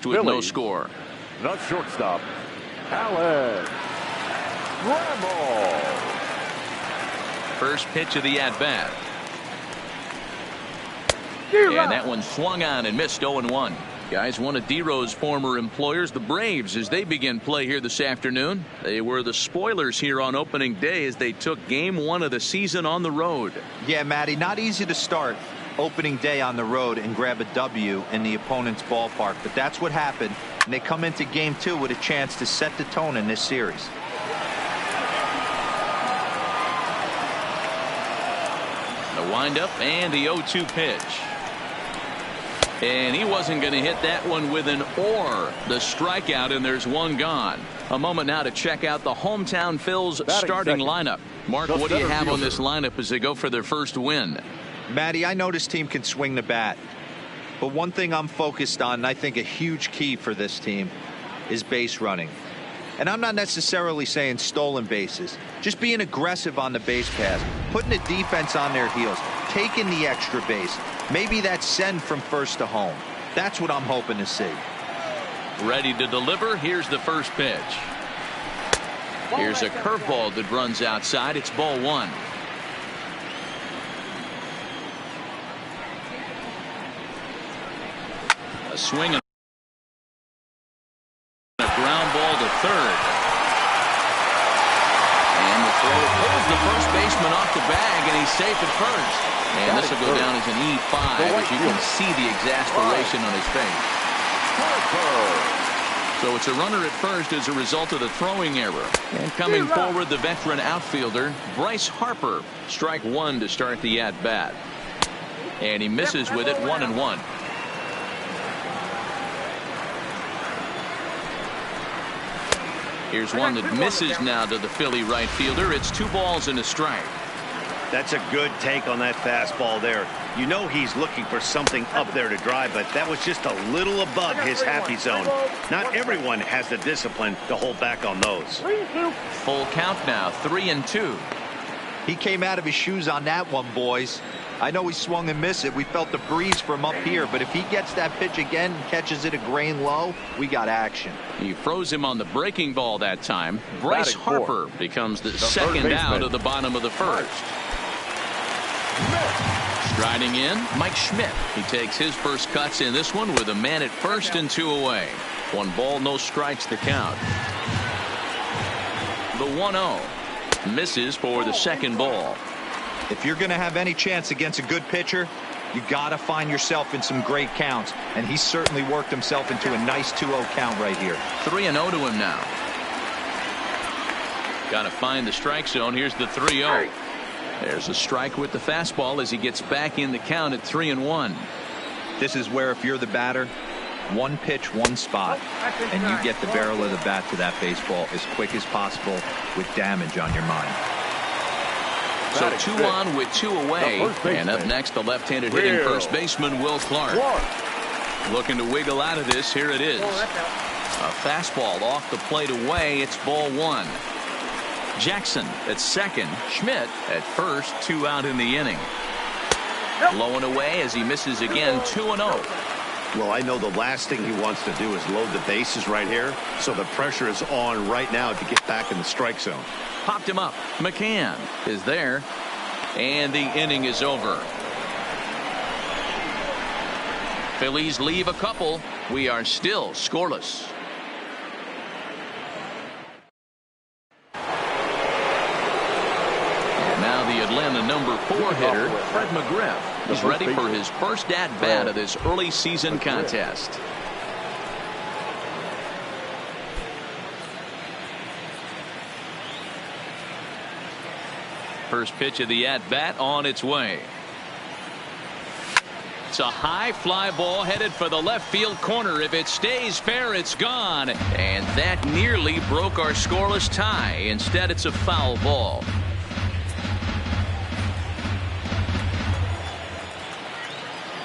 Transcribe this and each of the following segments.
first with no score. The shortstop, Alex Bramble. First pitch of the at-bat. And that one swung on and missed. 0-1. Guys, one of D-Rose former employers, the Braves, as they begin play here this afternoon. They were the spoilers here on opening day as they took game 1 of the season on the road. Yeah, Matty, not easy to start opening day on the road and grab a W in the opponent's ballpark, but that's what happened, and they come into game 2 with a chance to set the tone in this series. The windup and the 0-2 pitch. And he wasn't going to hit that one with an or. The strikeout, and there's one gone. A moment now to check out the hometown Phil's starting lineup. Mark, what do you have on this lineup as they go for their first win? Matty, I know this team can swing the bat, but one thing I'm focused on, and I think a huge key for this team, is base running. And I'm not necessarily saying stolen bases, just being aggressive on the base pass, putting the defense on their heels, taking the extra base. Maybe that send from first to home. That's what I'm hoping to see. Ready to deliver. Here's the first pitch. Here's a curveball that runs outside. It's ball 1. A swing and a ground ball to third. And the throw pulls the first baseman off the bag, and he's safe at first. And this will go down as an E5 as you can see the exasperation on his face. So it's a runner at first as a result of the throwing error. And coming forward, the veteran outfielder, Bryce Harper. Strike 1 to start the at-bat. And he misses with it. 1-1. Here's one that misses now to the Philly right fielder. It's 2 balls and a strike. That's a good take on that fastball there. You know he's looking for something up there to drive, but that was just a little above his happy zone. Not everyone has the discipline to hold back on those. Full count now, 3-2. He came out of his shoes on that one, boys. I know he swung and missed it. We felt the breeze from up here, but if he gets that pitch again and catches it a grain low, we got action. He froze him on the breaking ball that time. Bryce Harper becomes the second out of the bottom of the first. Striding in, Mike Schmidt. He takes his first cuts in this one with a man at first and 2 away. 1 ball, no strikes the count. The 1-0 misses for the second ball. If you're going to have any chance against a good pitcher, you got to find yourself in some great counts, and he certainly worked himself into a nice 2-0 count right here. 3-0 to him now. Got to find the strike zone. Here's the 3-0. There's a strike with the fastball as he gets back in the count at 3-1. This is where if you're the batter, 1 pitch, 1 spot, and you get the barrel of the bat to that baseball as quick as possible with damage on your mind. So 2 on with 2 away. And up next, the left-handed hitting first baseman, Will Clark. Looking to wiggle out of this. Here it is. A fastball off the plate away. It's ball 1. Jackson at second. Schmidt at first. 2 out in the inning. Low and away as he misses again. 2-0. Well, I know the last thing he wants to do is load the bases right here. So the pressure is on right now to get back in the strike zone. Popped him up. McCann is there. And the inning is over. Phillies leave a couple. We are still scoreless. And now the Atlanta number 4 hitter, Fred McGriff, is ready for his first at-bat of this early season contest. First pitch of the at-bat on its way. It's a high fly ball headed for the left field corner. If it stays fair, it's gone. And that nearly broke our scoreless tie. Instead, it's a foul ball.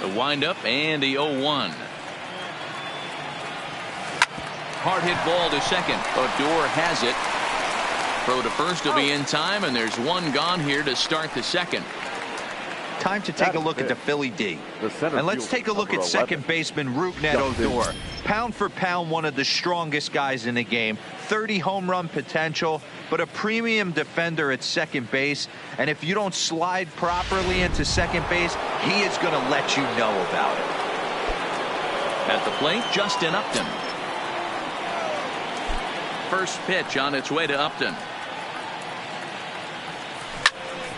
The windup and the 0-1. Hard hit ball to second. Odor has it. Throw to first will be in time, and there's 1 gone here to start the second. Time to take a look at the Philly D. And let's take a look at second baseman Rougned Odor. Pound for pound, one of the strongest guys in the game. 30 home run potential, but a premium defender at second base. And if you don't slide properly into second base, he is going to let you know about it. At the plate, Justin Upton. First pitch on its way to Upton.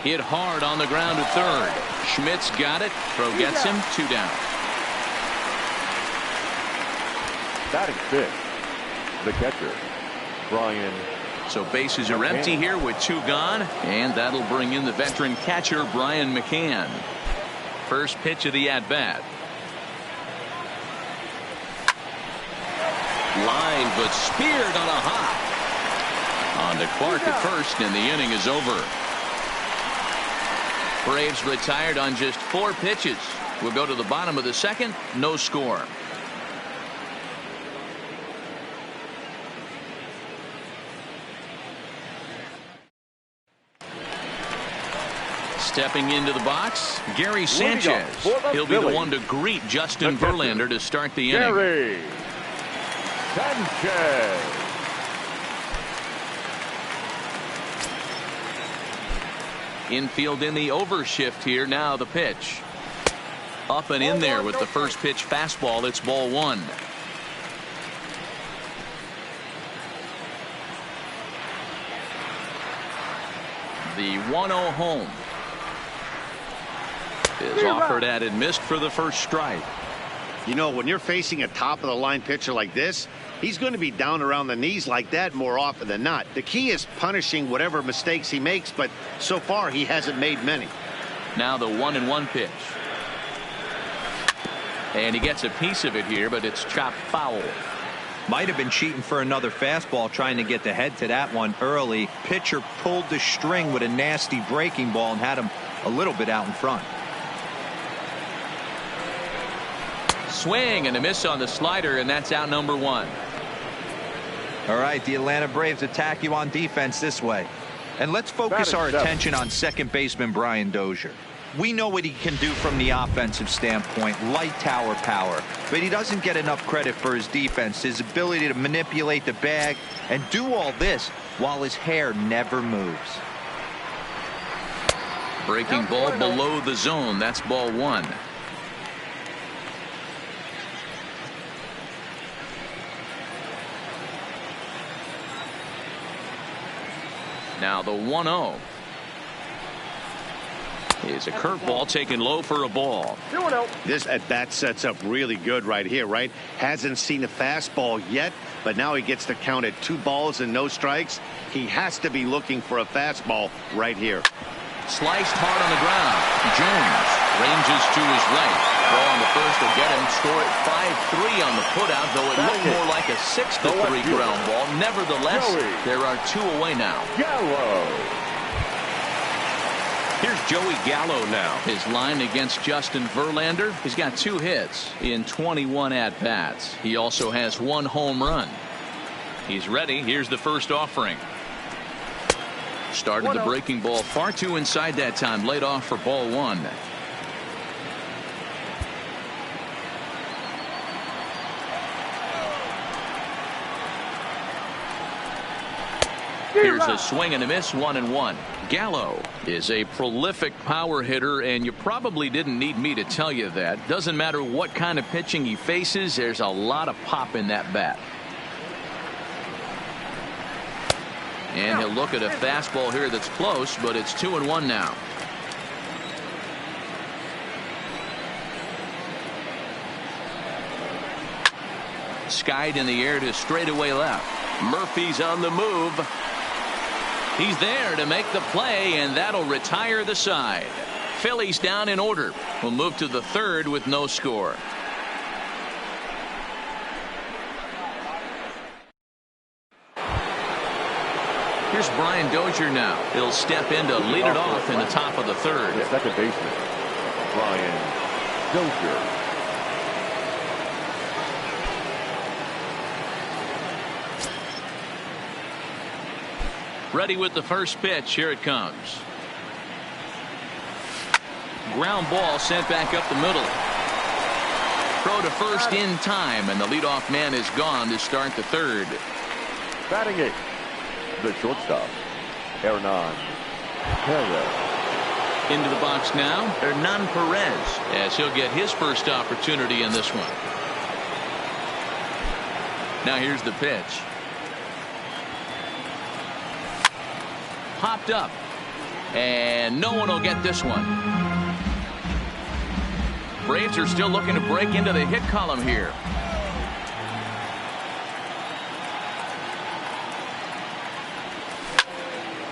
Hit hard on the ground to third. Schmidt's got it. Throw gets him. 2 down. Batting fifth, the catcher, Brian. So bases are empty here with 2 gone, and that'll bring in the veteran catcher Brian McCann. First pitch of the at-bat. Line, but speared on a hop. On to Clark at first, and the inning is over. Braves retired on just 4 pitches. We'll go to the bottom of the second. No score. Stepping into the box, Gary Sanchez. He'll be the one to greet Justin Verlander to start the inning. Gary Sanchez. Infield in the overshift here. Now the pitch. Up and in there with the first pitch fastball. It's ball 1. The 1-0 home is offered at and missed for the first strike. You know, when you're facing a top of the line pitcher like this, he's going to be down around the knees like that more often than not. The key is punishing whatever mistakes he makes, but so far he hasn't made many. Now the 1-1 pitch. And he gets a piece of it here, but it's chopped foul. Might have been cheating for another fastball, trying to get the head to that one early. Pitcher pulled the string with a nasty breaking ball and had him a little bit out in front. Swing and a miss on the slider, and that's out number 1. All right, the Atlanta Braves attack you on defense this way. And let's focus our attention on second baseman Brian Dozier. We know what he can do from the offensive standpoint, light tower power, but he doesn't get enough credit for his defense, his ability to manipulate the bag and do all this while his hair never moves. Breaking ball below the zone. That's ball 1. Now the 1-0 is a curveball taken low for a ball. This at bat sets up really good right here, right? Hasn't seen a fastball yet, but now he gets to count at 2 balls and no strikes. He has to be looking for a fastball right here. Sliced hard on the ground. Jones ranges to his right. Throw on the first will get him. Score at 5-3 on the putout, though it looked more like a 6-3 ground ball. Nevertheless, there are 2 away now. Gallo. Here's Joey Gallo now. His line against Justin Verlander. He's got 2 hits in 21 at-bats. He also has 1 home run. He's ready. Here's the first offering. Started the breaking ball far too inside that time. Laid off for ball 1. Here's a swing and a miss. 1-1. Gallo is a prolific power hitter, and you probably didn't need me to tell you that. Doesn't matter what kind of pitching he faces, there's a lot of pop in that bat. And he'll look at a fastball here that's close, but it's 2-1 now. Skied in the air to straightaway left. Murphy's on the move. He's there to make the play, and that'll retire the side. Phillies down in order. We'll move to the 3rd with no score. Here's Brian Dozier now. He'll step in to lead it off in the top of the 3rd. The second baseman, Brian Dozier. Ready with the first pitch. Here it comes. Ground ball sent back up the middle. Throw to first in time, and the leadoff man is gone to start the third. Batting eighth, the shortstop, Hernan Perez. Into the box now, Hernan Perez, as he'll get his first opportunity in this one. Now here's the pitch. Popped up, and no one will get this one. Braves are still looking to break into the hit column here.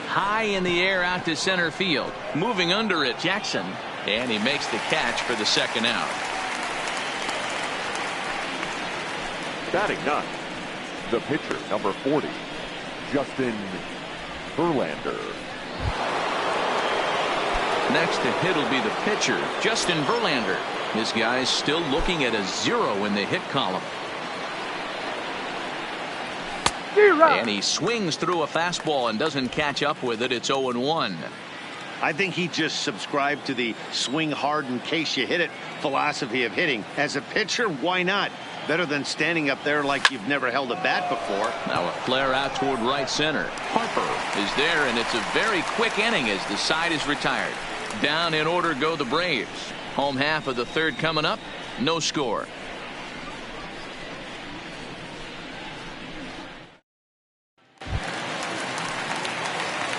High in the air out to center field. Moving under it, Jackson. And he makes the catch for the second out. Batting ninth, the pitcher, number 40, Justin Verlander. Next to hit will be the pitcher, Justin Verlander. This guy's still looking at a 0 in the hit column. And he swings through a fastball and doesn't catch up with it. It's 0-1. I think he just subscribed to the swing hard in case you hit it philosophy of hitting. As a pitcher, why not? Better than standing up there like you've never held a bat before. Now a flare out toward right center. Harper is there, and it's a very quick inning as the side is retired. Down in order go the Braves. Home half of the third coming up. No score.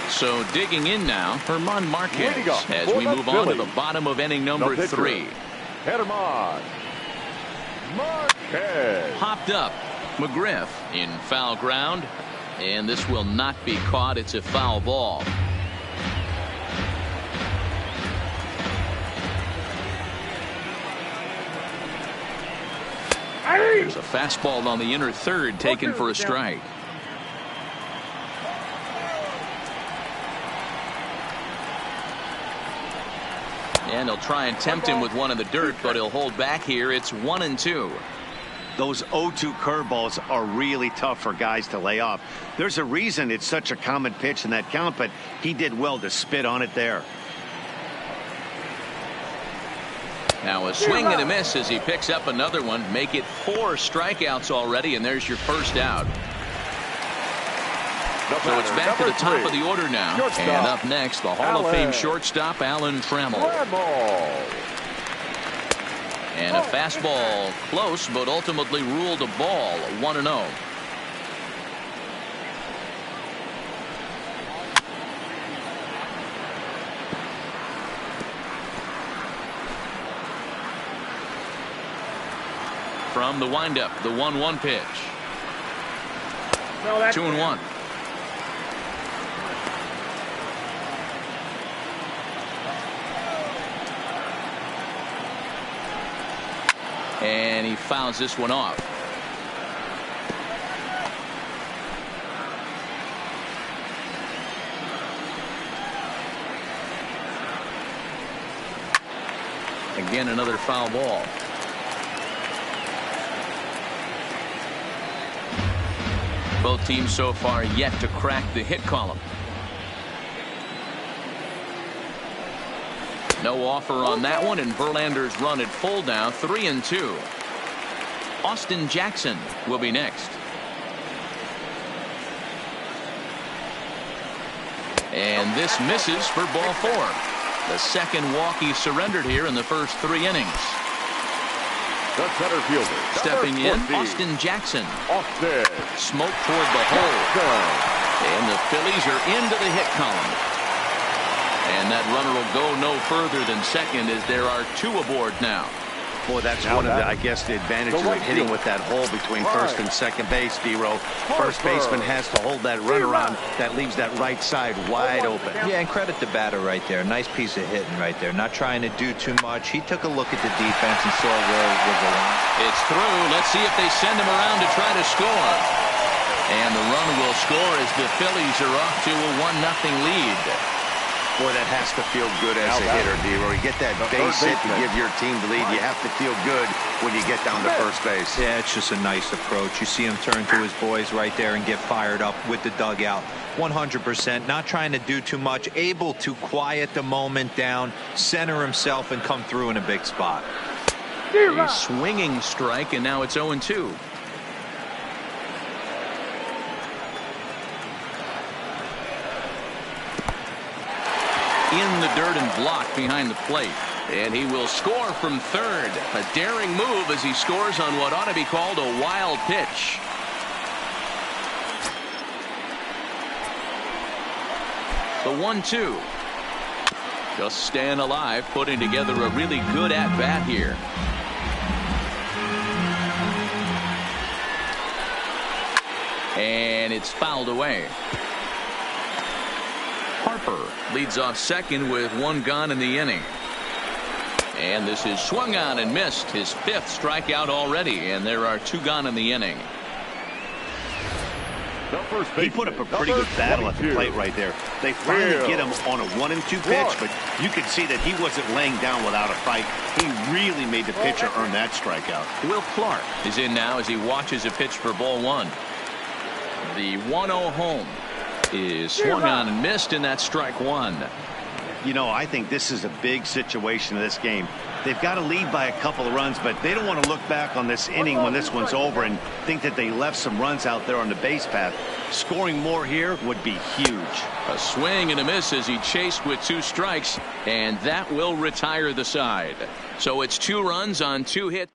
So digging in now, Herman Marquez as we move on to the bottom of inning number 3. Herman Marquez. Popped up. McGriff in foul ground. And this will not be caught. It's a foul ball. There's a fastball on the inner third taken for a strike. And he'll try and tempt him with one in the dirt, but he'll hold back here. It's 1-2. Those 0-2 curveballs are really tough for guys to lay off. There's a reason it's such a common pitch in that count, but he did well to spit on it there. Now a swing and a miss as he picks up another one. Make it 4 strikeouts already, and there's your first out. So it's back to the top of the order now. And up next, the Hall of Fame shortstop, Alan Trammell. And a fastball close, but ultimately ruled a ball. 1-0. From the windup, the 1-1 pitch. 2-1. And he fouls this one off. Again, another foul ball. Both teams so far yet to crack the hit column. No offer on that one, and Verlander's run at full now, 3-2. Austin Jackson will be next. And this misses for ball 4. The second walk he surrendered here in the first 3 innings. The center fielder. Stepping in, Austin Jackson. Smoke toward the hole. And the Phillies are into the hit column. And that runner will go no further than second as there are 2 aboard now. Boy, that's one of the, I guess, the advantages of hitting with that hole between first and second base, D-Row. First baseman has to hold that run around that leaves that right side wide open. Yeah, and credit the batter right there. Nice piece of hitting right there. Not trying to do too much. He took a look at the defense and saw where it was going. It's through. Let's see if they send him around to try to score. And the run will score as the Phillies are off to a 1-0 lead. Boy, that has to feel good as a hitter, D-Roy. You get that base hit to give your team the lead. You have to feel good when you get down to first base. Yeah, it's just a nice approach. You see him turn to his boys right there and get fired up with the dugout. 100%. Not trying to do too much. Able to quiet the moment down, center himself, and come through in a big spot. A swinging strike, and now it's 0-2. In the dirt and blocked behind the plate. And he will score from third. A daring move as he scores on what ought to be called a wild pitch. The 1-2. Just staying alive, putting together a really good at-bat here. And it's fouled away. Harper leads off second with one gone in the inning. And this is swung on and missed. His fifth strikeout already, and there are two gone in the inning. He put up a pretty good battle at the plate right there. They finally get him on a 1-2 pitch, but you could see that he wasn't laying down without a fight. He really made the pitcher earn that strikeout. Will Clark is in now as he watches a pitch for ball one. The 1-0 home is swung on and missed, and that's strike one. You know, I think this is a big situation in this game. They've got to lead by a couple of runs, but they don't want to look back on this inning when this one's over and think that they left some runs out there on the base path. Scoring more here would be huge. A swing and a miss as he chased with two strikes, and that will retire the side. So it's 2 runs on 2 hits.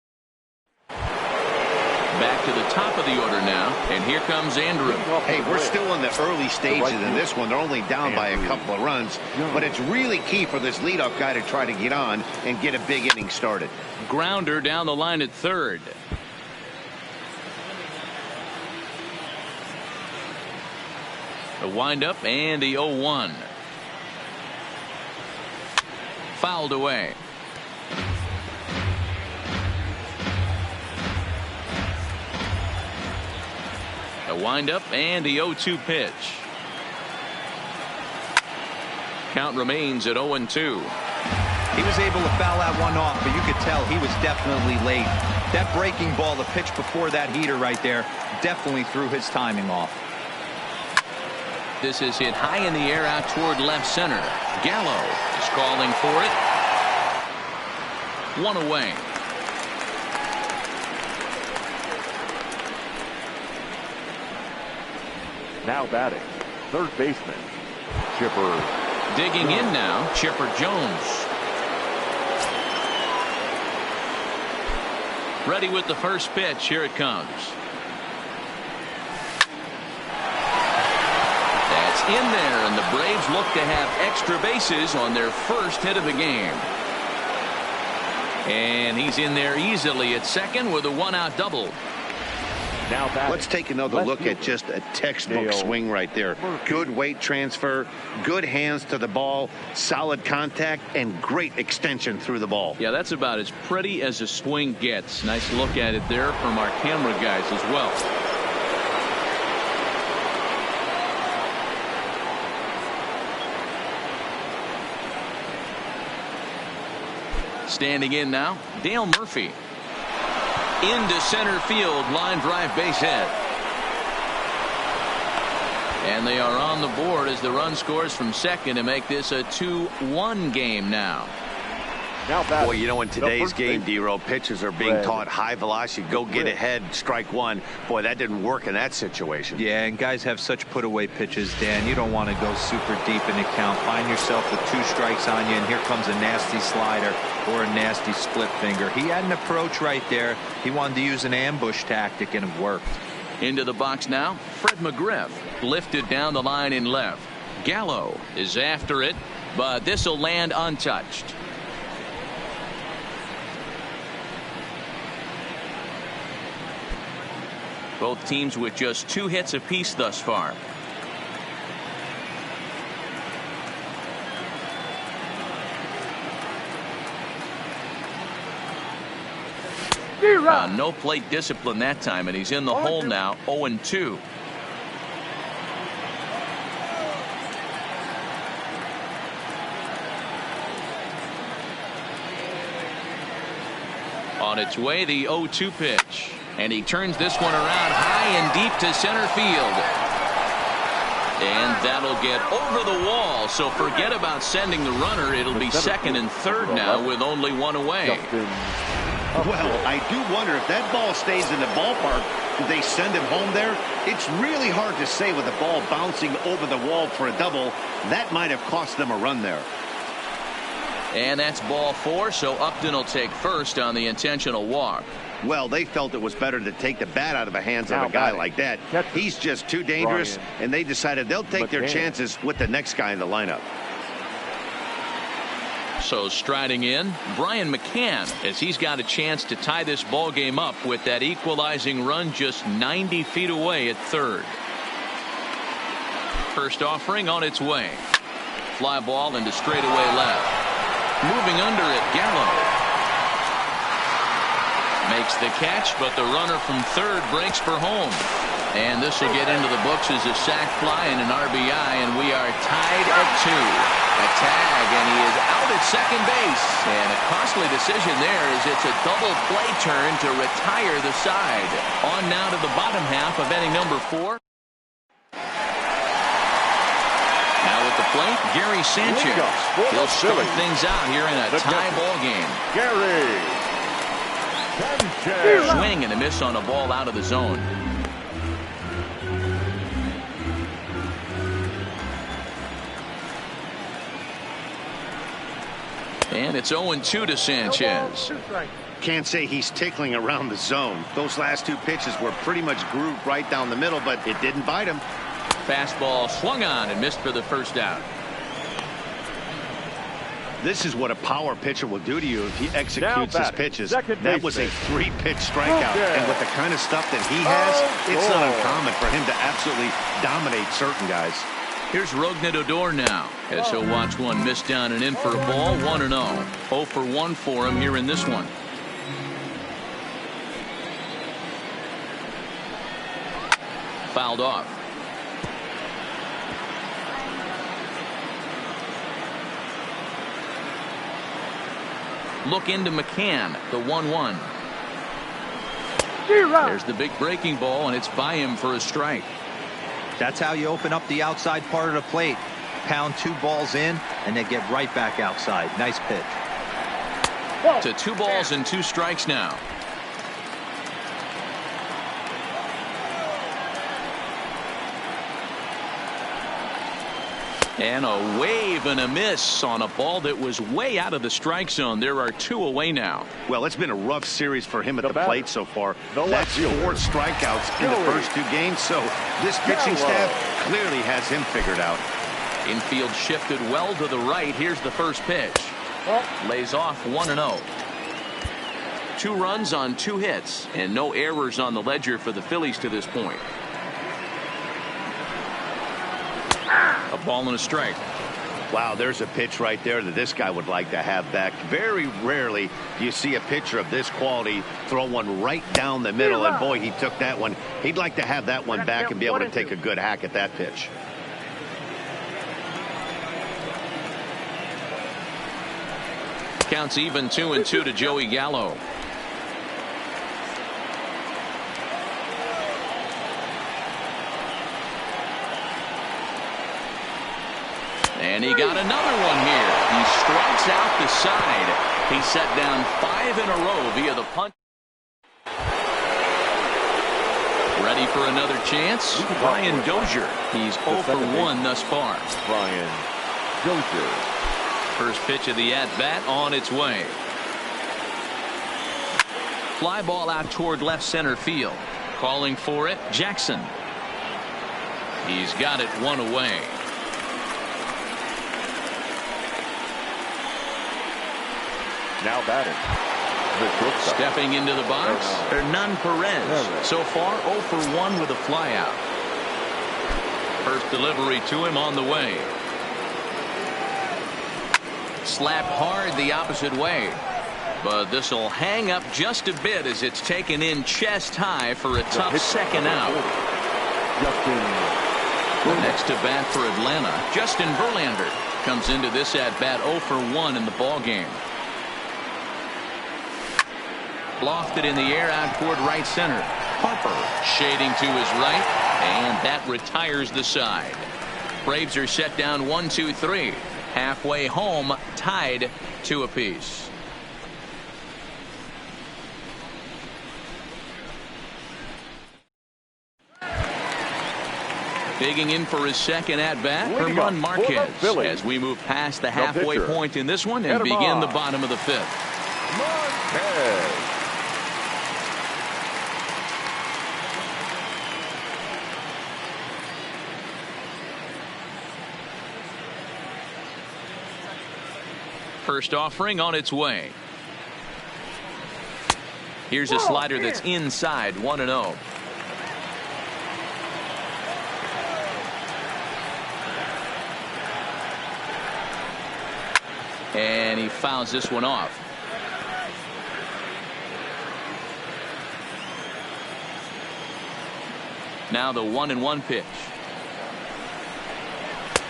Back to the top of the order now, and here comes Andrew. Hey, we're still in the early stages in this one. They're only down by a couple of runs, but it's really key for this leadoff guy to try to get on and get a big inning started. Grounder down the line at third. A windup and the 0-1. Fouled away. A windup and the 0-2 pitch. Count remains at 0-2. He was able to foul that one off, but you could tell he was definitely late. That breaking ball, the pitch before that heater right there, definitely threw his timing off. This is hit high in the air out toward left center. Gallo is calling for it. 1 away. Now batting, third baseman, Chipper. Digging in now, Chipper Jones. Ready with the first pitch. Here it comes. That's in there, and the Braves look to have extra bases on their first hit of the game. And he's in there easily at second with a 1-out double. Now let's take another look at just a textbook swing right there. Good weight transfer, good hands to the ball, solid contact, and great extension through the ball. Yeah, that's about as pretty as a swing gets. Nice look at it there from our camera guys as well. Standing in now, Dale Murphy. Into center field, line drive base hit. And they are on the board as the run scores from second to make this a 2-1 game now. Boy, you know, in today's game, D-Row, pitchers are being taught high velocity, go get ahead, strike one. Boy, that didn't work in that situation. Yeah, and guys have such put-away pitches, Dan. You don't want to go super deep in the count. Find yourself with 2 strikes on you, and here comes a nasty slider or a nasty split finger. He had an approach right there. He wanted to use an ambush tactic, and it worked. Into the box now, Fred McGriff lifted down the line in left. Gallo is after it, but this will land untouched. Both teams with just 2 hits apiece thus far. No plate discipline that time, and he's in the hole now, 0-2. On its way, the 0-2 pitch. And he turns this one around high and deep to center field. And that'll get over the wall. So forget about sending the runner. It'll be second and third now with only 1 away. Well, I do wonder if that ball stays in the ballpark, do they send him home there? It's really hard to say with the ball bouncing over the wall for a double. That might have cost them a run there. And that's ball 4, so Upton will take first on the intentional walk. Well, they felt it was better to take the bat out of the hands of a guy like that. He's just too dangerous, and they decided they'll take their chances with the next guy in the lineup. So striding in, Brian McCann, as he's got a chance to tie this ball game up with that equalizing run just 90 feet away at third. First offering on its way. Fly ball into straightaway left. Moving under it, Gallo. Makes the catch, but the runner from third breaks for home. And this will get into the books as a sac fly and an RBI, and we are tied at 2. A tag, and he is out at second base. And a costly decision there as it's a double play turn to retire the side. On now to the bottom half of inning number 4. Now at the plate, Gary Sanchez. He'll start things out here in a tie ball game. Gary Sanchez. Swing and a miss on a ball out of the zone. And it's 0-2 to Sanchez. Can't say he's tickling around the zone. Those last 2 pitches were pretty much grooved right down the middle, but it didn't bite him. Fastball swung on and missed for the first out. This is what a power pitcher will do to you if he executes his pitches. That was a 3-pitch strikeout. And with the kind of stuff that he has, it's not uncommon for him to absolutely dominate certain guys. Here's Rougned Odor now, as he'll watch one miss down and in for a ball. 1-0. 0 for 1 for him here in this one. Fouled off. Look into McCann, the 1-1. There's the big breaking ball, and it's by him for a strike. That's how you open up the outside part of the plate. Pound 2 balls in, and then get right back outside. Nice pitch. To 2 balls and 2 strikes now. And a wave and a miss on a ball that was way out of the strike zone. There are 2 away now. Well, it's been a rough series for him at the plate so far. That's 4 strikeouts in the first 2 games, so this pitching staff clearly has him figured out. Infield shifted well to the right. Here's the first pitch. Lays off 1-0. 2 runs on 2 hits, and no errors on the ledger for the Phillies to this point. A ball and a strike. Wow, there's a pitch right there that this guy would like to have back. Very rarely do you see a pitcher of this quality throw one right down the middle, and boy, he took that one. He'd like to have that one back and be able to take a good hack at that pitch. Counts even 2-2 to Joey Gallo. And he got another one here. He strikes out the side. He set down 5 in a row via the punch. Ready for another chance? Brian Dozier. He's 0 for 1 thus far. Brian Dozier. First pitch of the at-bat on its way. Fly ball out toward left center field. Calling for it, Jackson. He's got it 1 away. Now batting. Stepping into the box, Hernan Perez. So far 0 for 1 with a flyout. First delivery to him on the way. Slapped hard the opposite way. But this will hang up just a bit as it's taken in chest high for a tough second out. Next to bat for Atlanta, Justin Verlander comes into this at bat 0 for 1 in the ball game. Lofted in the air out toward right center. Harper shading to his right, and that retires the side. Braves are set down 1-2-3. Halfway home, tied 2 apiece. Digging in for his second at-bat, Herman Marquez, as we move past the halfway point in this one and begin the bottom of the fifth. Marquez. First offering on its way. Here's a slider that's inside, 1-0. And he fouls this one off. Now the 1-1 pitch.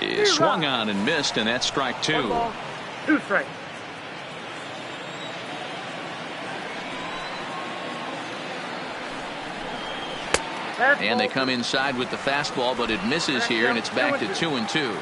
Is swung on and missed, and that's strike two. 2 strikes. And they come inside with the fastball, but it misses here, and it's back to 2-2.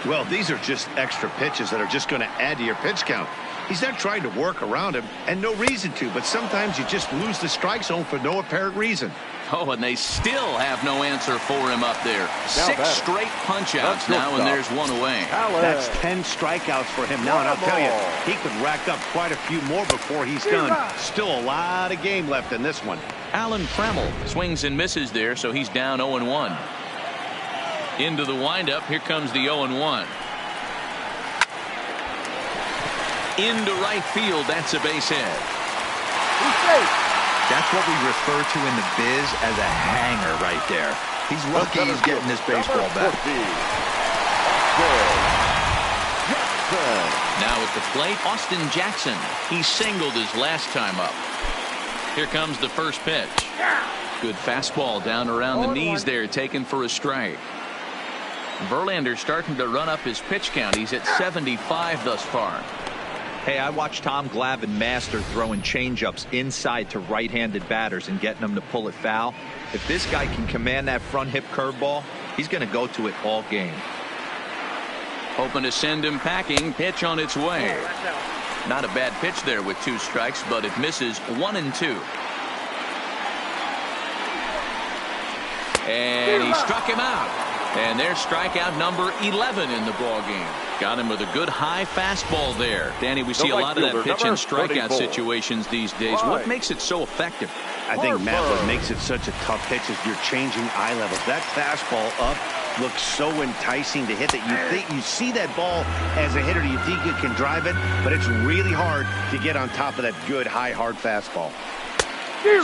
Well, these are just extra pitches that are just going to add to your pitch count. He's not trying to work around him, and no reason to, but sometimes you just lose the strike zone for no apparent reason. Oh, and they still have no answer for him up there. 6 straight punch-outs now, and there's one away. That's 10 strikeouts for him now, and I'll tell you, he could rack up quite a few more before he's done. Still a lot of game left in this one. Alan Trammell swings and misses there, so he's down 0-1. Into the windup, here comes the 0-1. Into right field, that's a base hit. That's what we refer to in the biz as a hanger right there. He's lucky he's getting this baseball back. Now at the plate, Austin Jackson. He singled his last time up. Here comes the first pitch. Good fastball down around the knees there, taken for a strike. Verlander starting to run up his pitch count. He's at 75 thus far. Hey, I watched Tom Glavine master throwing changeups inside to right-handed batters and getting them to pull it foul. If this guy can command that front hip curveball, he's going to go to it all game. Hoping to send him packing. Pitch on its way. Not a bad pitch there with 2 strikes, but it misses 1-2. And he struck him out. And there's strikeout number 11 in the ballgame. Got him with a good high fastball there. Danny, we see a lot of that pitch and strikeout situations these days. What makes it so effective? I think, Matt, what makes it such a tough pitch is you're changing eye levels. That fastball up looks so enticing to hit that you see that ball as a hitter, you think you can drive it, but it's really hard to get on top of that good high hard fastball.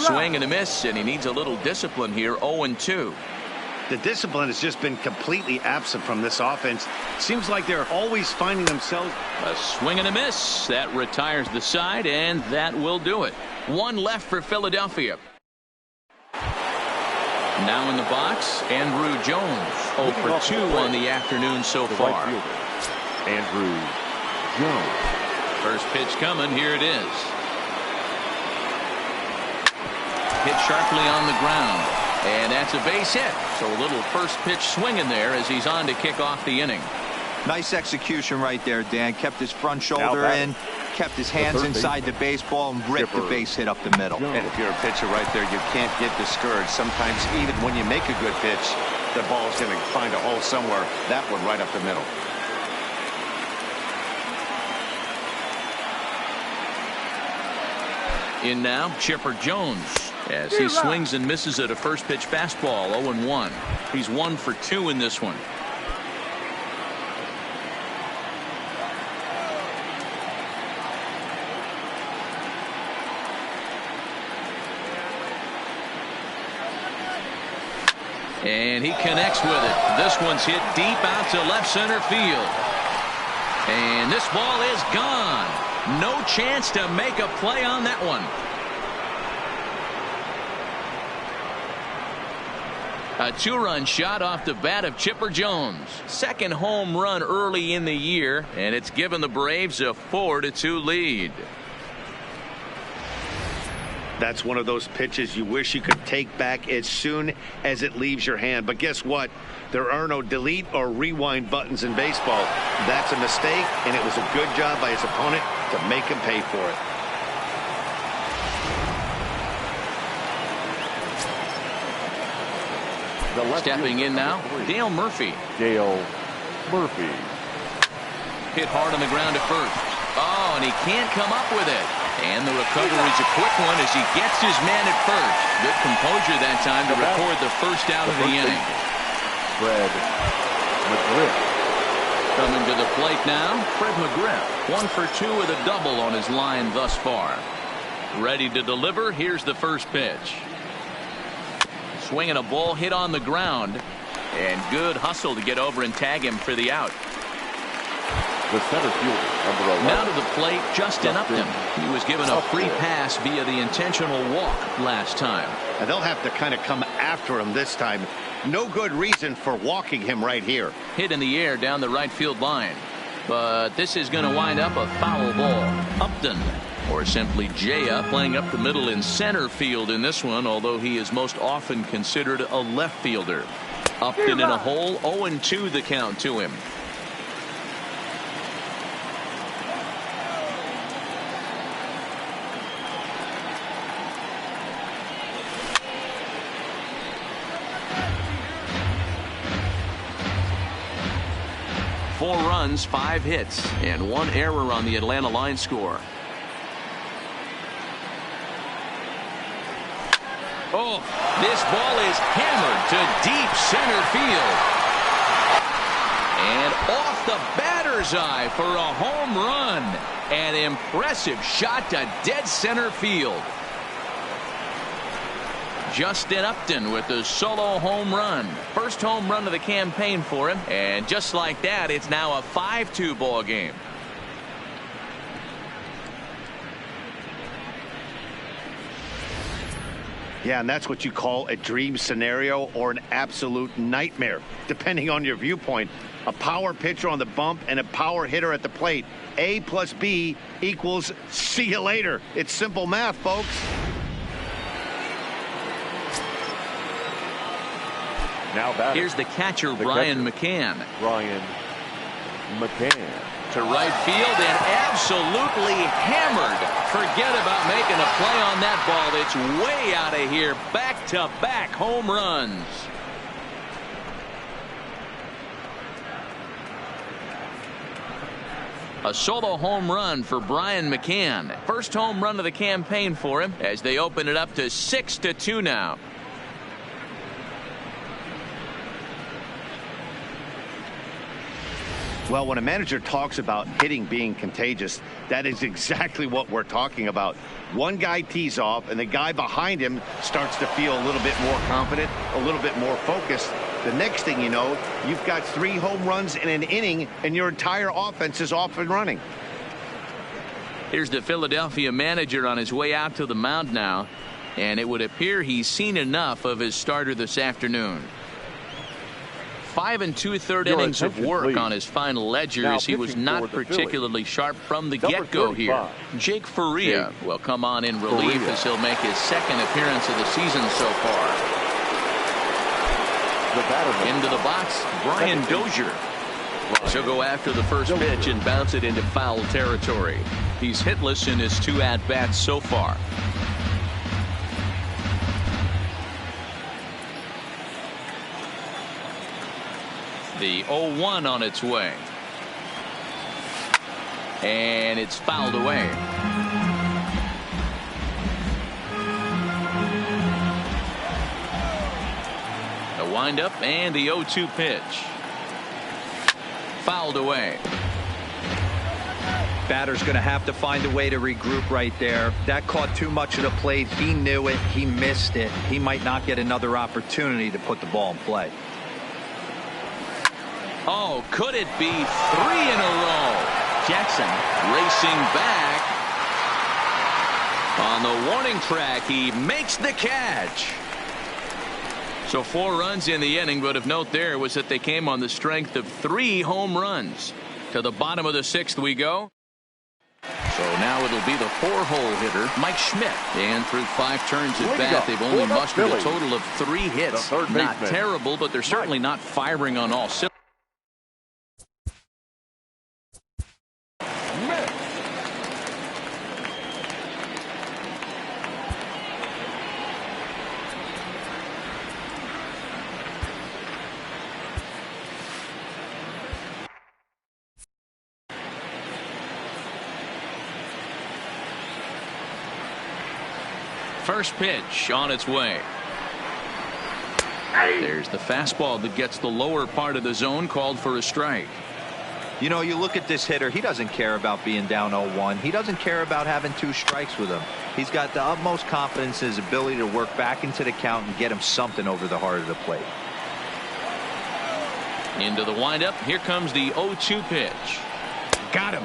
Swing and a miss, and he needs a little discipline here. 0-2. The discipline has just been completely absent from this offense. Seems like they're always finding themselves. A swing and a miss. That retires the side, and that will do it. 1 left for Philadelphia. Now in the box, Andrew Jones. 0 for 2 on the afternoon so far. Andrew Jones. First pitch coming. Here it is. Hit sharply on the ground. And that's a base hit. So a little first pitch swinging there as he's on to kick off the inning. Nice execution right there, Dan. Kept his front shoulder in, kept his hands inside the baseball, and ripped the base hit up the middle. And if you're a pitcher right there, you can't get discouraged. Sometimes even when you make a good pitch, the ball's going to find a hole somewhere. That one right up the middle. In now, Chipper Jones, as he swings and misses at a first pitch fastball. 0-1. He's 1 for 2 in this one. And he connects with it. This one's hit deep out to left center field. And this ball is gone. No chance to make a play on that one. A 2-run shot off the bat of Chipper Jones. Second home run early in the year, and it's given the Braves a 4-2 lead. That's one of those pitches you wish you could take back as soon as it leaves your hand. But guess what? There are no delete or rewind buttons in baseball. That's a mistake, and it was a good job by his opponent to make him pay for it. Stepping in now, Dale Murphy. Dale Murphy. Hit hard on the ground at first. Oh, and he can't come up with it. And the recovery's a quick one as he gets his man at first. Good composure that time to record the first out of the inning. Fred McGriff. Coming to the plate now, Fred McGriff. 1 for 2 with a double on his line thus far. Ready to deliver. Here's the first pitch. Swinging a ball hit on the ground. And good hustle to get over and tag him for the out. The center fielder, number 11. Now to the plate, Justin Upton. He was given a free pass via the intentional walk last time. And they'll have to kind of come after him this time. No good reason for walking him right here. Hit in the air down the right field line. But this is going to wind up a foul ball. Upton, or simply Jaya, playing up the middle in center field in this one, although he is most often considered a left fielder. Upton in a hole, 0-2 the count to him. Four runs, 5 hits, and 1 error on the Atlanta line score. Oh, this ball is hammered to deep center field. And off the batter's eye for a home run. An impressive shot to dead center field. Justin Upton with the solo home run. First home run of the campaign for him. And just like that, it's now a 5-2 ball game. Yeah, and that's what you call a dream scenario or an absolute nightmare, depending on your viewpoint. A power pitcher on the bump and a power hitter at the plate. A plus B equals see you later. It's simple math, folks. Now batting. Here's the catcher, Brian McCann. Brian McCann. To right field and absolutely hammered. Forget about making a play on that ball. It's way out of here. Back-to-back home runs. A solo home run for Brian McCann. First home run of the campaign for him as they open it up to 6-2 now. Well, when a manager talks about hitting being contagious, that is exactly what we're talking about. One guy tees off, and the guy behind him starts to feel a little bit more confident, a little bit more focused. The next thing you know, you've got 3 home runs in an inning, and your entire offense is off and running. Here's the Philadelphia manager on his way out to the mound now, and it would appear he's seen enough of his starter this afternoon. 5 2/3 innings of work on his final ledgers. He was not particularly sharp from the get-go here. Jake Faria will come on in relief as he'll make his 2nd appearance of the season so far. Into the box, Brian Dozier. She'll go after the first pitch and bounce it into foul territory. He's hitless in his 2 at-bats so far. The 0-1 on its way. And it's fouled away. The windup and the 0-2 pitch. Fouled away. Batter's going to have to find a way to regroup right there. That caught too much of the plate. He knew it. He missed it. He might not get another opportunity to put the ball in play. Oh, could it be 3 in a row? Jackson racing back. On the warning track, he makes the catch. So 4 runs in the inning, but of note there was that they came on the strength of 3 home runs. To the bottom of the 6th we go. So now it'll be the 4-hole hitter, Mike Schmidt. And through 5 turns at bat, they've only mustered a total of 3 hits. Not terrible, but they're certainly not firing on all cylinders. First pitch on its way. There's the fastball that gets the lower part of the zone, called for a strike. You know, you look at this hitter, he doesn't care about being down 0-1. He doesn't care about having 2 strikes with him. He's got the utmost confidence in his ability to work back into the count and get him something over the heart of the plate. Into the windup. Here comes the 0-2 pitch. Got him.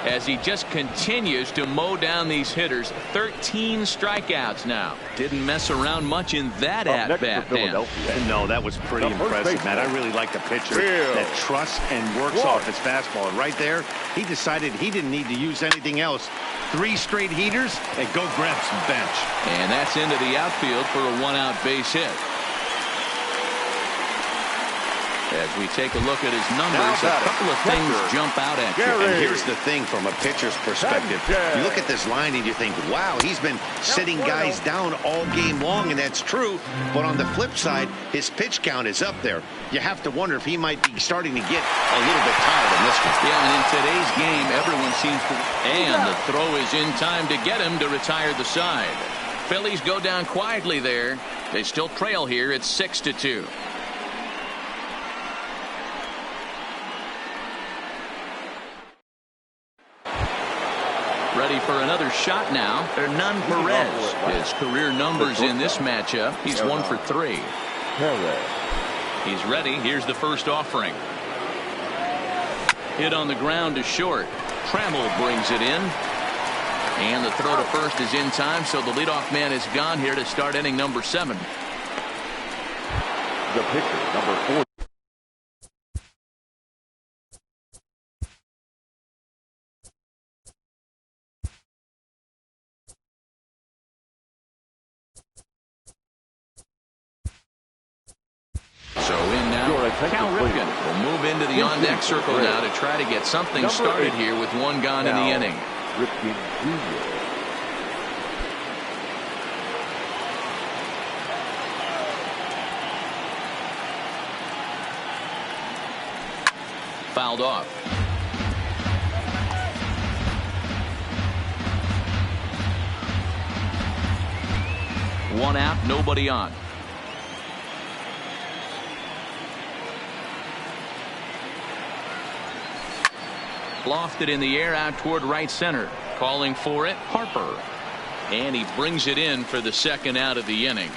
As he just continues to mow down these hitters. 13 strikeouts now. Didn't mess around much in that at-bat, Dan. No, that was pretty impressive, Matt. I really like the pitcher that trusts and works off his fastball. And right there, he decided he didn't need to use anything else. 3 straight heaters and go grab some bench. And that's into the outfield for a 1-out base hit. As we take a look at his numbers, a couple of things jump out at you. And here's the thing from a pitcher's perspective. You look at this line and you think, wow, he's been sitting guys down all game long, and that's true. But on the flip side, his pitch count is up there. You have to wonder if he might be starting to get a little bit tired of this one. Yeah, and in today's game, everyone seems to... And the throw is in time to get him to retire the side. Phillies go down quietly there. They still trail here at 6-2. Ready for another shot now. Hernan Perez. His career numbers in this matchup. He's 1 for 3. He's ready. Here's the first offering. Hit on the ground to short. Trammell brings it in. And the throw to first is in time, so the leadoff man is gone here to start inning number 7. The pitcher, number 4. Cal Ripken will move into the on-deck circle now to try to get something started here with 1 gone in the inning. Ripken Jr. Fouled off. One out, nobody on. Lofted in the air out toward right center. Calling for it, Harper. And he brings it in for the 2nd out of the inning.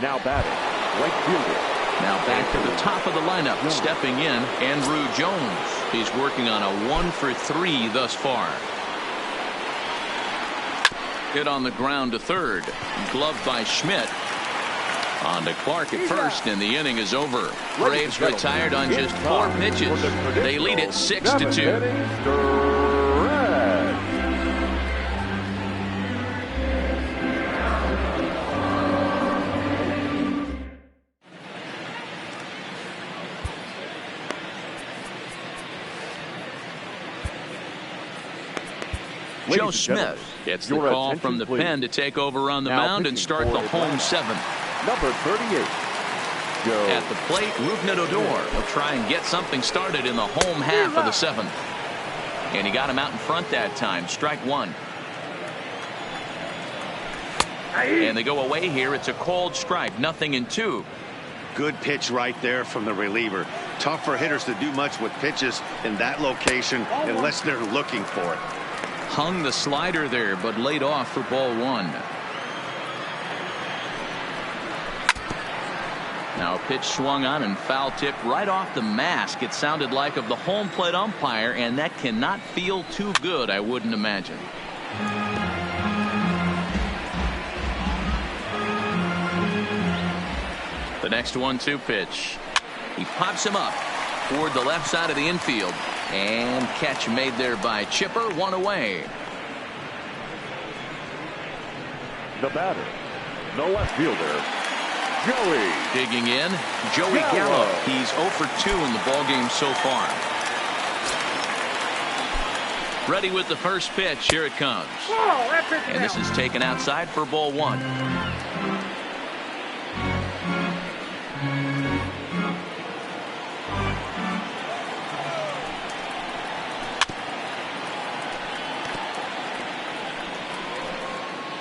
Now batting, right fielder. Now back to the top of the lineup. Stepping in, Andrew Jones. He's working on a 1 for 3 thus far. Hit on the ground to third. Gloved by Schmidt. On to Clark at first, and the inning is over. Braves retired on just 4 pitches. They lead it 6-2. Joe Smith gets the call from the pen to take over on the mound and start the home 7th. Number 38. At the plate, Rougned Odor will try and get something started in the home half of the 7th. And he got him out in front that time. Strike 1. And they go away here. It's a cold strike. 0-2. Good pitch right there from the reliever. Tough for hitters to do much with pitches in that location unless they're looking for it. Hung the slider there, but laid off for ball 1. Now a pitch swung on and foul tipped right off the mask. It sounded like of the home plate umpire, and that cannot feel too good, I wouldn't imagine. The next 1-2 pitch. He pops him up toward the left side of the infield, and catch made there by Chipper. 1 away. The batter, the left fielder, Joey. Digging in, Joey Gallo. He's 0 for 2 in the ballgame so far. Ready with the first pitch. Here it comes. And this is taken outside for ball 1.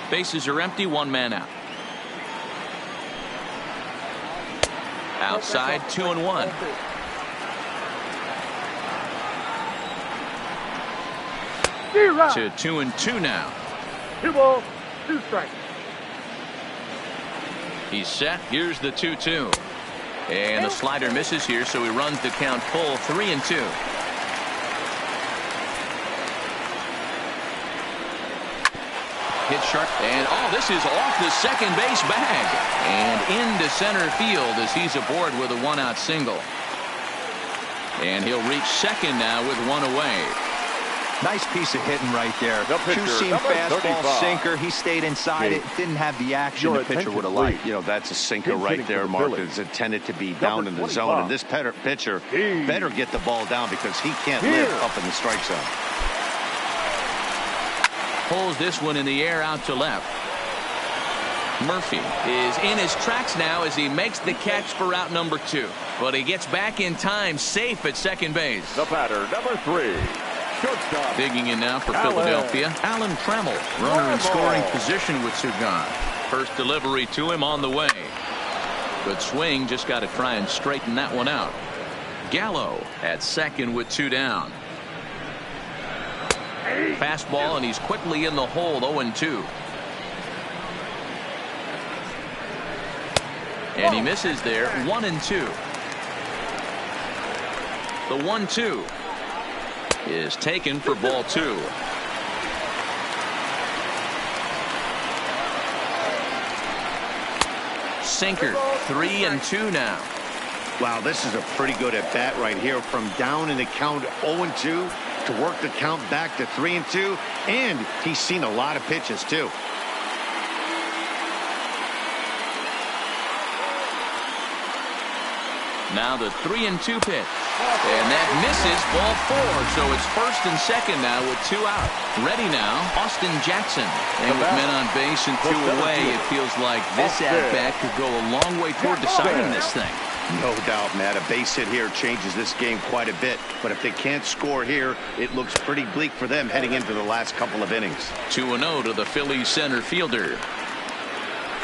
Bases are empty, one man out. Outside, 2-1. To 2-2 now. 2 balls, 2 strikes. He's set. Here's the 2-2. And the slider misses here, so he runs the count full, 3-2. Hit sharp, and this is off the second base bag and into center field as he's aboard with a 1-out single. And he'll reach second now with 1 away. Nice piece of hitting right there. Two-seam fastball, sinker. He stayed inside it. Didn't have the action the pitcher would have liked. You know, that's a sinker right there, Mark. It's intended to be down in the zone. And this pitcher better get the ball down because he can't live up in the strike zone. Pulls this one in the air out to left. Murphy is in his tracks now as he makes the catch for out number 2. But he gets back in time, safe at second base. The batter, number 3. Shortstop. Digging in now for Philadelphia, Alan Trammell. Runner in scoring position with Sugan. First delivery to him on the way. Good swing, just got to try and straighten that one out. Gallo at second with 2 down. Fastball, and he's quickly in the hole, 0-2. And he misses there, 1-2. The 1-2 is taken for ball 2. Sinker, 3-2 now. Wow, this is a pretty good at bat right here, from down in the count 0-2 to work the count back to 3-2, and he's seen a lot of pitches too. Now the 3-2 pitch, and that misses, ball 4. So it's first and second now with 2 out. Ready now, Austin Jackson, and with men on base and 2 away, it feels like this at bat could go a long way toward deciding this thing. No doubt, Matt. A base hit here changes this game quite a bit. But if they can't score here, it looks pretty bleak for them heading into the last couple of innings. 2-0 to the Phillies center fielder.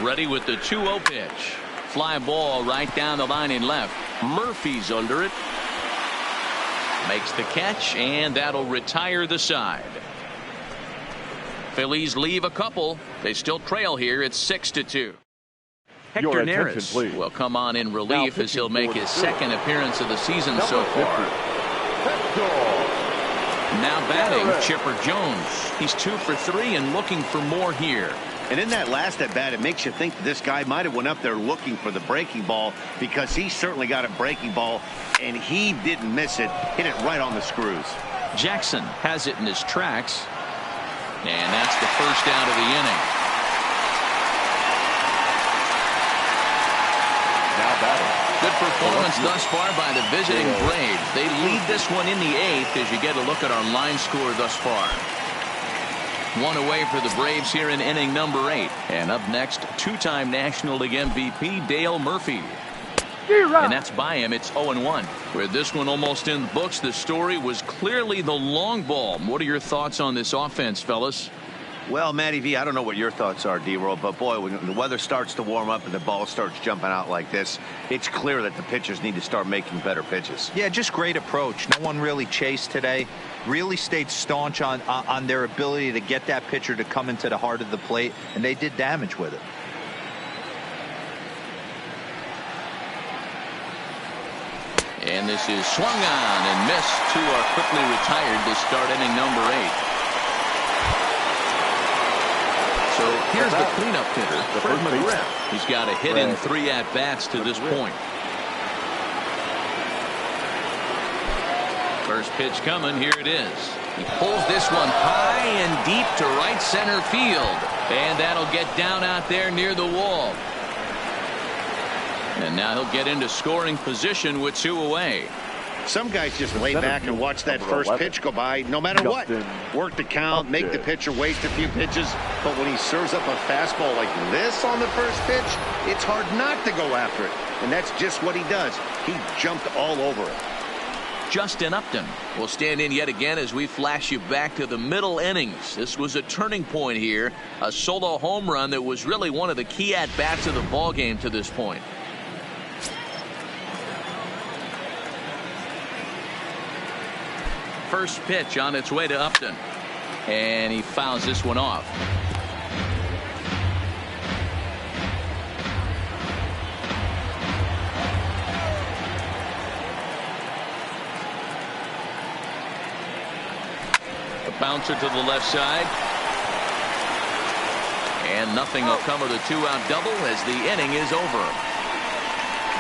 Ready with the 2-0 pitch. Fly ball right down the line in left. Murphy's under it. Makes the catch, and that'll retire the side. Phillies leave a couple. They still trail here. It's 6-2. Hector Neris will come on in relief as he'll make his second appearance of the season so far. Now batting, Chipper Jones. He's 2 for 3 and looking for more here. And in that last at bat, it makes you think this guy might have went up there looking for the breaking ball, because he certainly got a breaking ball, and he didn't miss it. Hit it right on the screws. Jackson has it in his tracks, and that's the first out of the inning. Good performance thus far by the visiting Braves. They lead this one in the 8th as you get a look at our line score thus far. 1 away for the Braves here in inning number 8. And up next, 2-time National League MVP Dale Murphy. And that's by him. It's 0-1. With this one almost in the books, the story was clearly the long ball. What are your thoughts on this offense, fellas? Well, Matty V, I don't know what your thoughts are, D-Roll, but boy, when the weather starts to warm up and the ball starts jumping out like this, it's clear that the pitchers need to start making better pitches. Yeah, just great approach. No one really chased today. Really stayed staunch on their ability to get that pitcher to come into the heart of the plate, and they did damage with it. And this is swung on and missed. 2 are quickly retired to start inning number 8. So here's the cleanup hitter, Fred McGriff. He's got a hit in 3 at-bats to this point. First pitch coming, here it is. He pulls this one high and deep to right center field. And that'll get down out there near the wall. And now he'll get into scoring position with 2 away. Some guys just lay back and watch that first pitch go by no matter what. Work the count, make the pitcher waste a few pitches. But when he serves up a fastball like this on the first pitch, it's hard not to go after it. And that's just what he does. He jumped all over it. Justin Upton will stand in yet again as we flash you back to the middle innings. This was a turning point here, a solo home run that was really one of the key at-bats of the ball game to this point. First pitch on its way to Upton, and he fouls this one off. A bouncer to the left side, and nothing will come of the two-out double as the inning is over.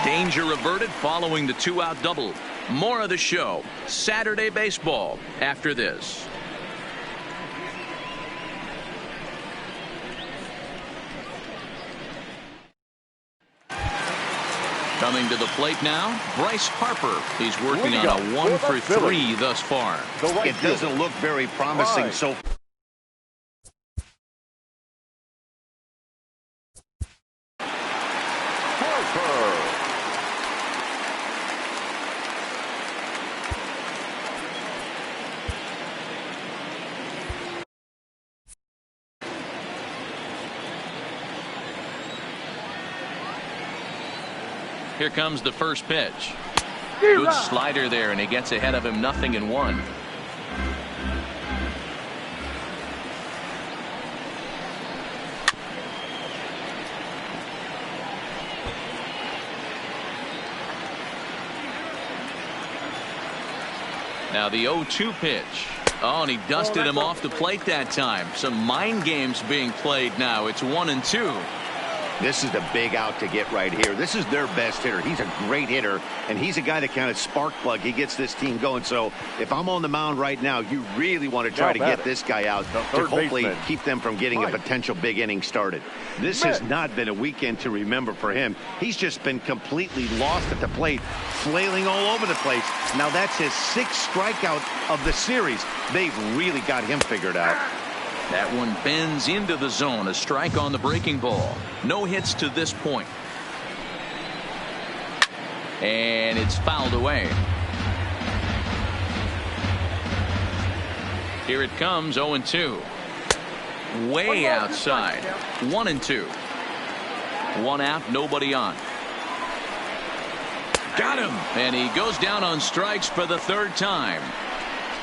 Danger averted following the two-out double. More of the show, Saturday baseball, after this. Coming to the plate now, Bryce Harper. He's working on a 1 for 3 thus far. It doesn't look very promising so far. Here comes the first pitch. Good slider there, and he gets ahead of him 0-1. Now the 0-2 pitch. Oh, and he dusted him off the plate that time. Some mind games being played now. It's 1-2. This is the big out to get right here. This is their best hitter. He's a great hitter, and he's a guy that kind of spark plug. He gets this team going. So if I'm on the mound right now, you really want to try to get this guy out to hopefully keep them from getting a potential big inning started. This has not been a weekend to remember for him. He's just been completely lost at the plate, flailing all over the place. Now that's his 6th strikeout of the series. They've really got him figured out. That one bends into the zone. A strike on the breaking ball. No hits to this point. And it's fouled away. Here it comes, 0-2. Way outside. 1-2. 1 out, nobody on. Got him. And he goes down on strikes for the 3rd time.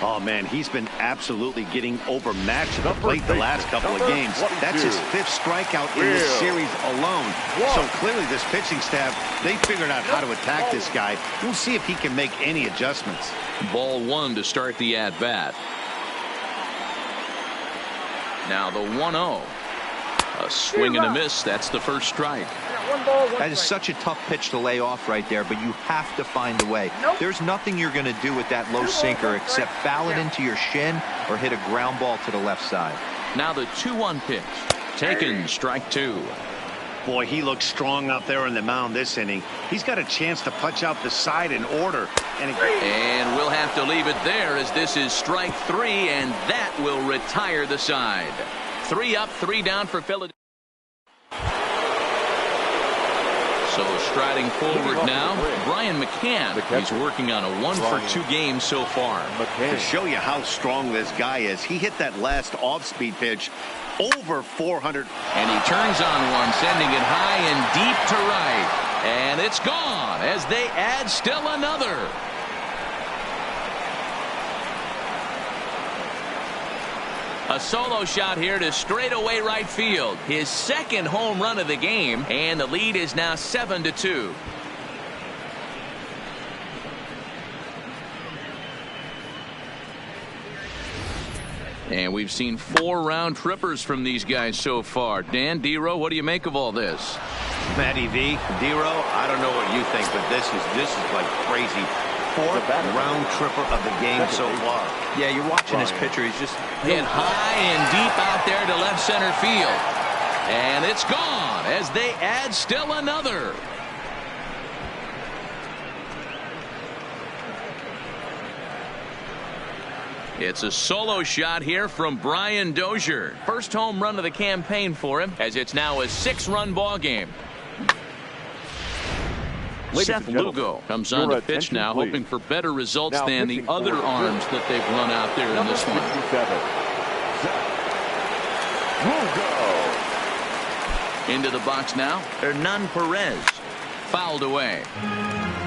Oh, man, he's been absolutely getting overmatched at the plate the last couple of games. That's his 5th strikeout in this series alone. So clearly this pitching staff, they figured out how to attack this guy. We'll see if he can make any adjustments. Ball 1 to start the at-bat. Now the 1-0. A swing and a miss. That's the first strike. That is such a tough pitch to lay off right there, but you have to find a way. There's nothing you're going to do with that low sinker except foul it into your shin or hit a ground ball to the left side. Now the 2-1 pitch. Taken, strike 2. Boy, he looks strong out there on the mound this inning. He's got a chance to punch out the side in order. And we'll have to leave it there as this is strike 3, and that will retire the side. 3 up, 3 down for Philadelphia. So striding forward now, Brian McCann. He's working on a 1 for 2 game so far. To show you how strong this guy is, he hit that last off-speed pitch over 400. And he turns on one, sending it high and deep to right. And it's gone as they add still another. A solo shot here to straightaway right field. His 2nd home run of the game, and the lead is now 7-2. And we've seen 4 round trippers from these guys so far. Dan, D-Row, what do you make of all this? Matty V, D-Row, I don't know what you think, but this is like crazy. 4th round tripper of the game so far. Yeah, you're watching this pitcher. He's just hit high and deep out there to left center field. And it's gone as they add still another. It's a solo shot here from Brian Dozier. First home run of the campaign for him, as it's now a 6-run ball game. Seth Lugo comes on to pitch now, hoping for better results than the other arms that they've run out there in this one. Into the box now, Hernan Perez. Fouled away.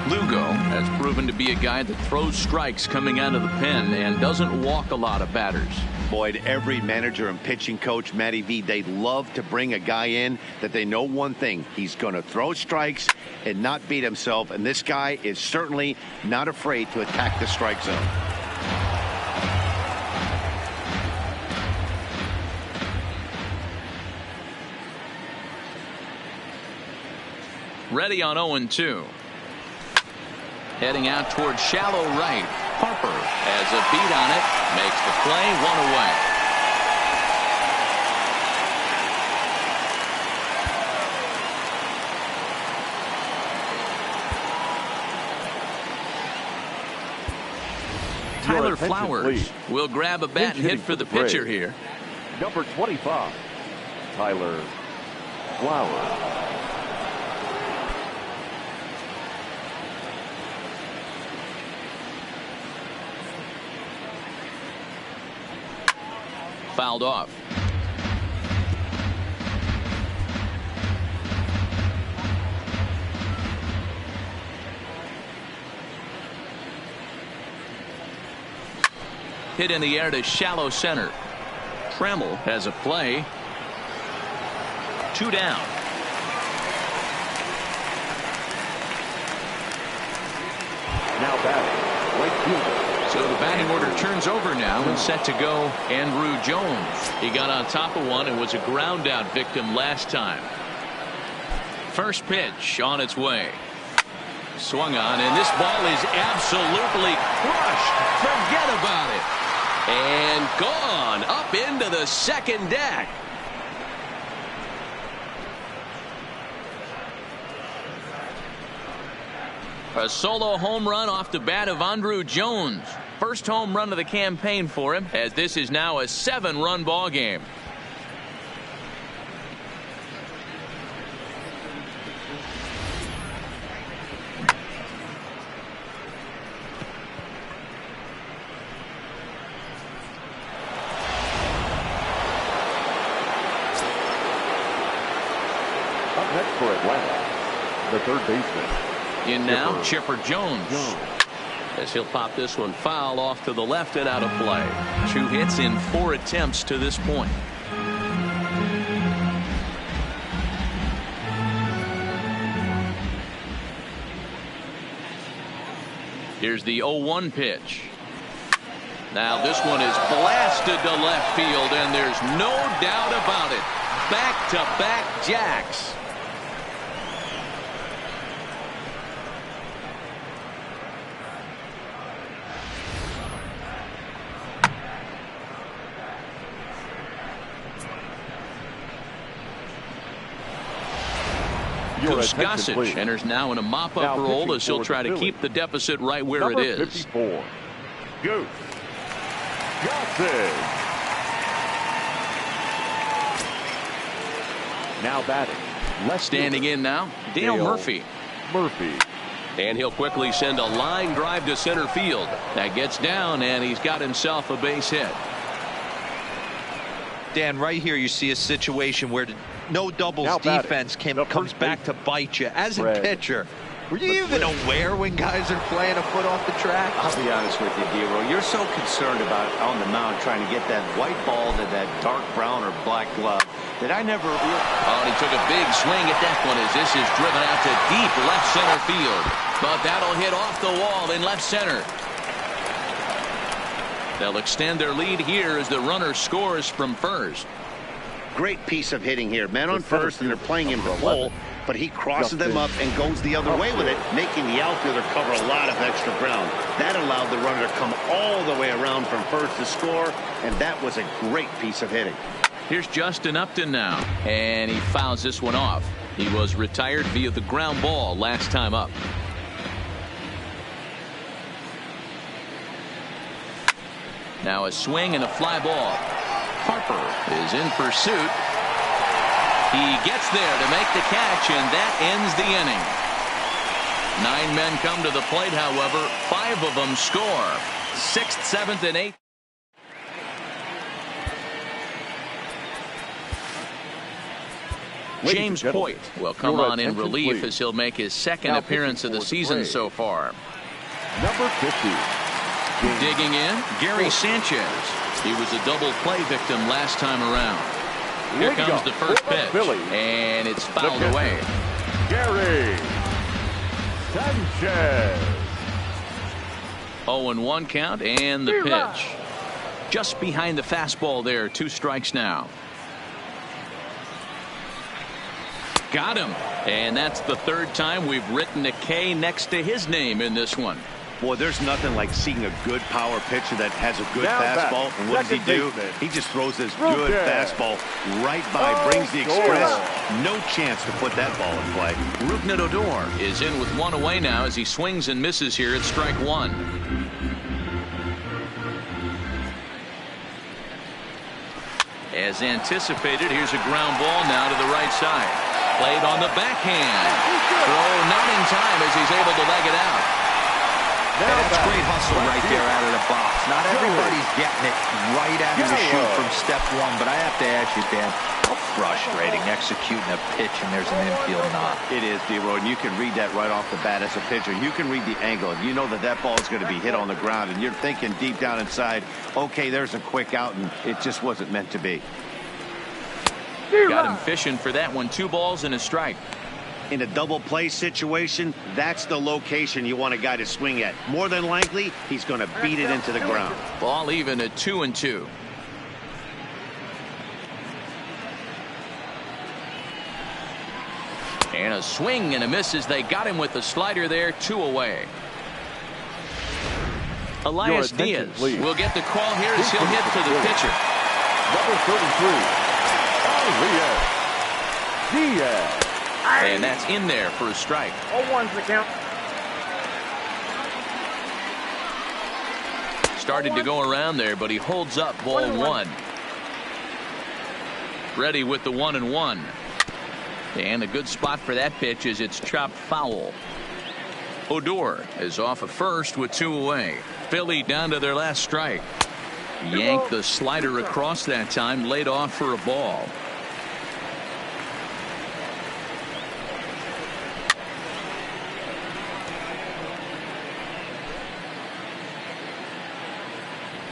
Lugo has proven to be a guy that throws strikes coming out of the pen and doesn't walk a lot of batters. Boyd, every manager and pitching coach, Matty V, they love to bring a guy in that they know one thing. He's going to throw strikes and not beat himself, and this guy is certainly not afraid to attack the strike zone. Ready on 0-2. Heading out towards shallow right. Harper has a beat on it. Makes the play, 1 away. Tyler Flowers will grab a bat and hit for the pitcher here. Number 25, Tyler Flowers. Fouled off. Hit in the air to shallow center. Trammell has a play. 2 down. Now batting, right fielder. So the batting order turns over now and set to go Andruw Jones. He got on top of one and was a ground out victim last time. First pitch on its way. Swung on, and this ball is absolutely crushed. Forget about it. And gone up into the second deck. A solo home run off the bat of Andruw Jones. First home run of the campaign for him, as this is now a 7-run ball game. Up next for Atlanta, the third baseman. In now, Chipper Jones. As he'll pop this one foul off to the left and out of play. 2 hits in 4 attempts to this point. Here's the 0-1 pitch. Now this one is blasted to left field, and there's no doubt about it. Back-to-back jacks. Gossage enters now in a mop-up role as he'll try to keep the deficit right where it is. 54. Goose Gossage. Now batting. Left standing in now, Dale Murphy. And he'll quickly send a line drive to center field. That gets down, and he's got himself a base hit. Dan, right here you see a situation where no doubles defense comes back to bite you. As a pitcher, were you even aware when guys are playing a foot off the track? I'll be honest with you, Dero. You're so concerned about on the mound trying to get that white ball to that dark brown or black glove that I never. Oh, and he took a big swing at that one as this is driven out to deep left center field. But that'll hit off the wall in left center. They'll extend their lead here as the runner scores from first. Great piece of hitting here. Men on first, and they're playing him for pole, but he crosses them up and goes the other way with it, making the outfielder cover a lot of extra ground. That allowed the runner to come all the way around from first to score, and that was a great piece of hitting. Here's Justin Upton now, and he fouls this one off. He was retired via the ground ball last time up. Now a swing and a fly ball. Harper is in pursuit. He gets there to make the catch, and that ends the inning. 9 men come to the plate, however. 5 of them score. 6th, 7th, and 8th. James Hoyt will come on in relief as he'll make his second appearance of the season so far. Number 50. Digging in, Gary Sanchez. He was a double play victim last time around. Here comes the first pitch, and it's fouled away. Gary Sanchez. 0-1 count, and the pitch. Just behind the fastball there. 2 strikes now. Got him. And that's the 3rd time we've written a K next to his name in this one. Boy, there's nothing like seeing a good power pitcher that has a good fastball. And what does he do? He just throws this good fastball right by, brings the express. No chance to put that ball in play. Rougned Odor is in with 1 away now as he swings and misses here at strike 1. As anticipated, here's a ground ball now to the right side. Played on the backhand. Throw not in time as he's able to leg it out. That's great hustle right there out of the box. Not everybody's getting it right out of the chute from step 1, but I have to ask you, Dan, how frustrating executing a pitch and there's an infield knock. It is, D-Roy, and you can read that right off the bat as a pitcher. You can read the angle. You know that that ball is going to be hit on the ground, and you're thinking deep down inside, okay, there's a quick out, and it just wasn't meant to be. Got him fishing for that one. 2 balls and a strike. In a double play situation, that's the location you want a guy to swing at. More than likely, he's going to beat it into the ground. Ball even at 2-2. And a swing and a miss as they got him with the slider there. 2 away. Elias Diaz will get the call here as he'll hit to the pitcher. Number 33. Diaz. And that's in there for a strike. 0-1's the count. Started to go around there, but he holds up ball 1. Ready with the 1-1. And a good spot for that pitch is it's chopped foul. Odor is off of first with 2 away. Philly down to their last strike. Yanked the slider across that time, laid off for a ball.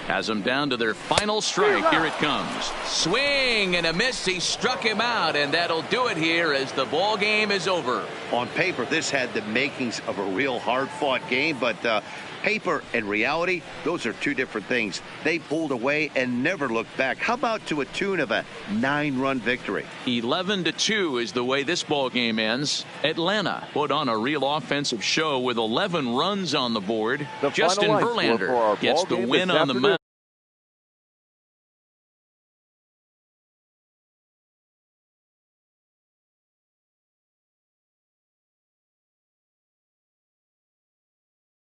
Has them down to their final strike. Here it comes. Swing and a miss. He struck him out, and that'll do it here as the ball game is over. On paper, this had the makings of a real hard-fought game, but paper and reality, those are 2 different things. They pulled away and never looked back. How about to a tune of a 9-run victory? 11-2 is the way this ball game ends. Atlanta put on a real offensive show with 11 runs on the board. Justin Verlander gets the win on the mound.